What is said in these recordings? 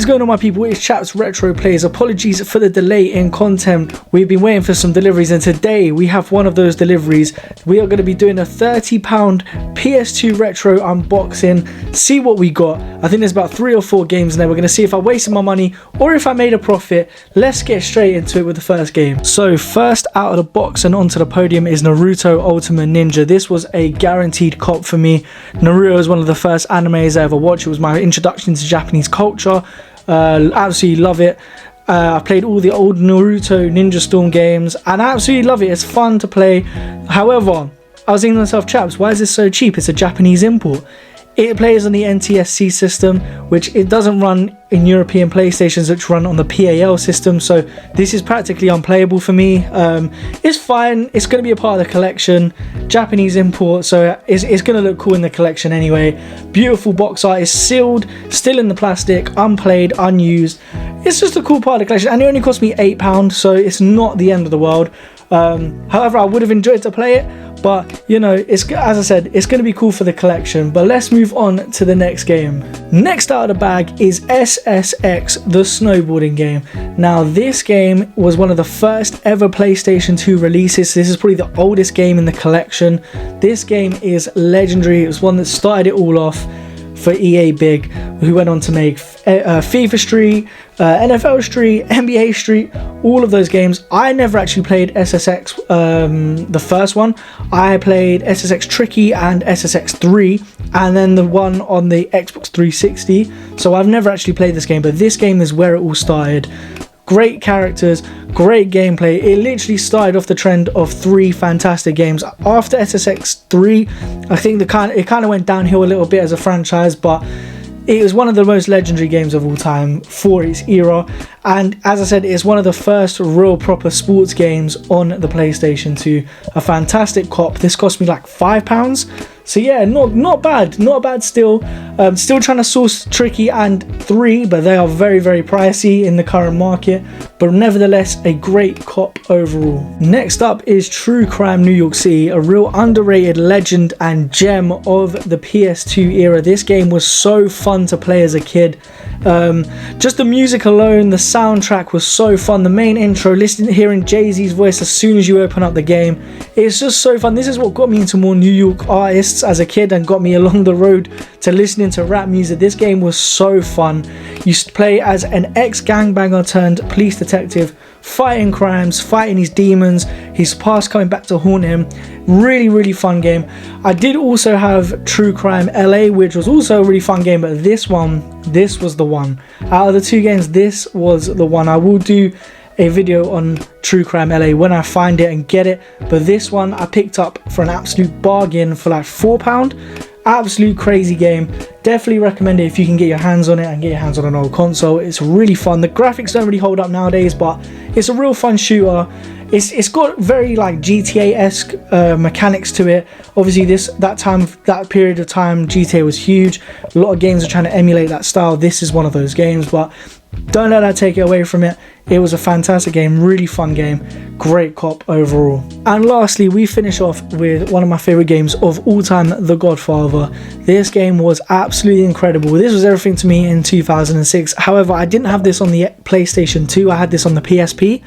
is going on, my people? It's Chaps Retro Plays. Apologies for the delay in content. We've been waiting for some deliveries, and today we have one of those deliveries. We are going to be doing a £30 PS2 Retro unboxing. See what we got. I think there's about 3 or 4 games in there. We're going to see if I wasted my money or if I made a profit. Let's get straight into it with the first game. So first out of the box and onto the podium is Naruto Ultimate Ninja. This was a guaranteed cop for me. Naruto is one of the first animes I ever watched. It was my introduction to Japanese culture. Absolutely love it. I played all the old Naruto Ninja Storm games and I absolutely love it. It's fun to play. However, I was thinking to myself, chaps, why is this so cheap? It's a Japanese import. It plays on the NTSC system, which it doesn't run in European PlayStations, which run on the PAL system. So this is practically unplayable for me. It's fine. It's going to be a part of the collection. Japanese import, so it's going to look cool in the collection anyway. Beautiful box art. It's sealed, still in the plastic, unplayed, unused. It's just a cool part of the collection, and it only cost me £8, so it's not the end of the world. However, I would have enjoyed to play it. But, you know, it's, as I said, it's going to be cool for the collection. But let's move on to the next game. Next out of the bag is SSX, the snowboarding game. Now, this game was one of the first ever PlayStation 2 releases. This is probably the oldest game in the collection. This game is legendary. It was one that started it all off for EA Big, who went on to make FIFA Street, NFL Street, NBA Street, all of those games. I never actually played SSX, the first one. I played SSX Tricky and SSX 3, and then the one on the Xbox 360. So I've never actually played this game, but this game is where it all started. Great characters, great gameplay. It literally started off the trend of 3 fantastic games. After SSX 3, I think it kind of went downhill a little bit as a franchise, but it was one of the most legendary games of all time for its era. And as I said, it's one of the first real proper sports games on the PlayStation 2. A fantastic cop. This cost me like £5. So yeah, not bad still. Still trying to source Tricky and 3, but they are very, very pricey in the current market. But nevertheless, a great cop overall. Next up is True Crime New York City, a real underrated legend and gem of the PS2 era. This game was so fun to play as a kid. Just the music alone, the soundtrack was so fun. The main intro, hearing Jay-Z's voice as soon as you open up the game, it's just so fun. This is what got me into more New York artists as a kid and got me along the road to listening to rap music. This game was so fun. You play as an ex-gangbanger turned police detective, fighting crimes, fighting his demons, his past coming back to haunt him. Really, really fun game. I did also have True Crime LA, which was also a really fun game, but this was the one. Out of the 2 games, this was the one. I will do a video on True Crime LA when I find it and get it, but this one I picked up for an absolute bargain for like £4. Absolute crazy game. Definitely recommend it if you can get your hands on it and get your hands on an old console. It's really fun. The graphics don't really hold up nowadays, but it's a real fun shooter. It's got very like GTA-esque mechanics to it. Obviously that period of time, GTA was huge. A lot of games are trying to emulate that style. This is one of those games, but don't let that take it away from it. It was a fantastic game, really fun game, great cop overall. And lastly, we finish off with one of my favorite games of all time, The Godfather. This game was absolutely incredible. This was everything to me in 2006. However, I didn't have this on the PlayStation 2. I had this on the PSP.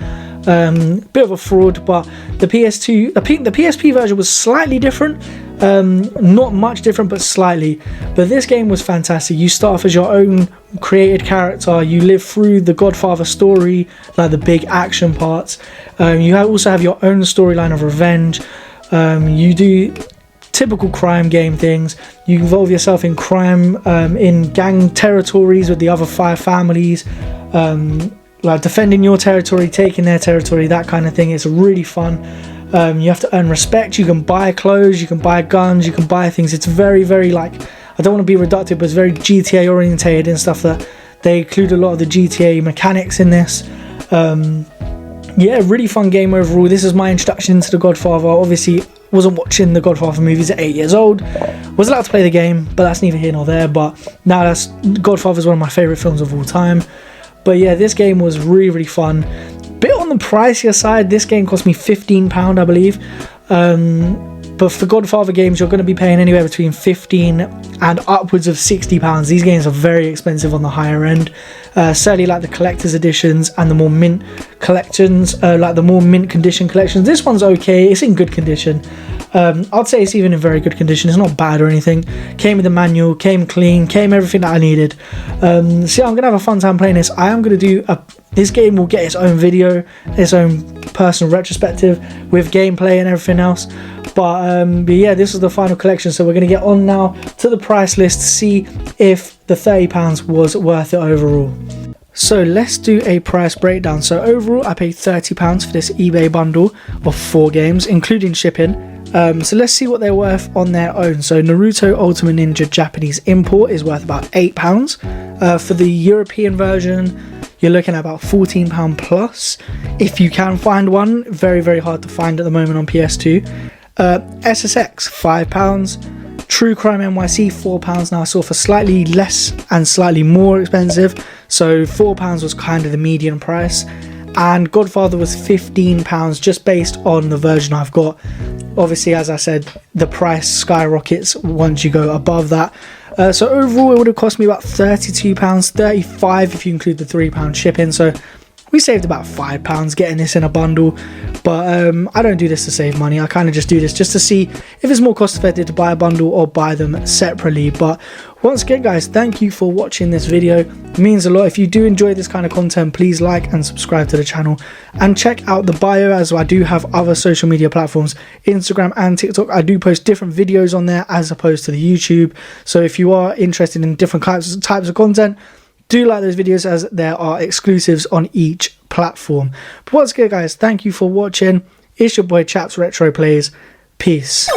Bit of a fraud, but the PSP version was slightly different. Not much different, but slightly. But this game was fantastic. You start off as your own created character. You live through the Godfather story, like the big action parts. You also have your own storyline of revenge. You do typical crime game things. You involve yourself in crime, in gang territories with the other 5 families. Like defending your territory, taking their territory, that kind of thing. It's really fun. You have to earn respect. You can buy clothes, you can buy guns, you can buy things. It's very, very like, I don't want to be reductive, but it's very GTA orientated and stuff. That they include a lot of the GTA mechanics in this. Yeah, really fun game overall. This is my introduction into The Godfather. Obviously, wasn't watching the Godfather movies at 8 years old. Was allowed to play the game, but that's neither here nor there. But now Godfather is one of my favourite films of all time. But yeah, this game was really, really fun. Bit on the pricier side. This game cost me £15, I believe. But for Godfather games, you're going to be paying anywhere between £15 and upwards of £60. These games are very expensive on the higher end. Certainly like the collector's editions and the more mint collections, like the more mint condition collections. This one's okay, it's in good condition. I'd say it's even in very good condition. It's not bad or anything. Came with the manual, came clean, came everything that I needed. So yeah, I'm gonna have a fun time playing this. I am gonna do this game will get its own video, its own personal retrospective with gameplay and everything else. But yeah, this is the final collection, so we're going to get on now to the price list to see if the £30 was worth it overall. So let's do a price breakdown. So overall I paid £30 for this eBay bundle of 4 games including shipping. So let's see what they're worth on their own. So Naruto Ultimate Ninja Japanese import is worth about £8. For the European version you're looking at about £14 plus if you can find one. Very, very hard to find at the moment on PS2. SSX £5, True Crime NYC £4. Now I saw for slightly less and slightly more expensive, so £4 was kind of the median price, and Godfather was £15 just based on the version I've got. Obviously, as I said, the price skyrockets once you go above that. So overall it would have cost me about £32, £35 if you include the £3 shipping, so we saved about £5 getting this in a bundle. But I don't do this to save money. I kind of just do this just to see if it's more cost effective to buy a bundle or buy them separately. But once again guys, thank you for watching this video. It means a lot. If you do enjoy this kind of content, please like and subscribe to the channel, and check out the bio, as I do have other social media platforms, Instagram and TikTok. I do post different videos on there as opposed to the YouTube, so if you are interested in different types of content, do like those videos as there are exclusives on each platform. But once again guys, thank you for watching. It's your boy Chaps Retro Plays. Peace.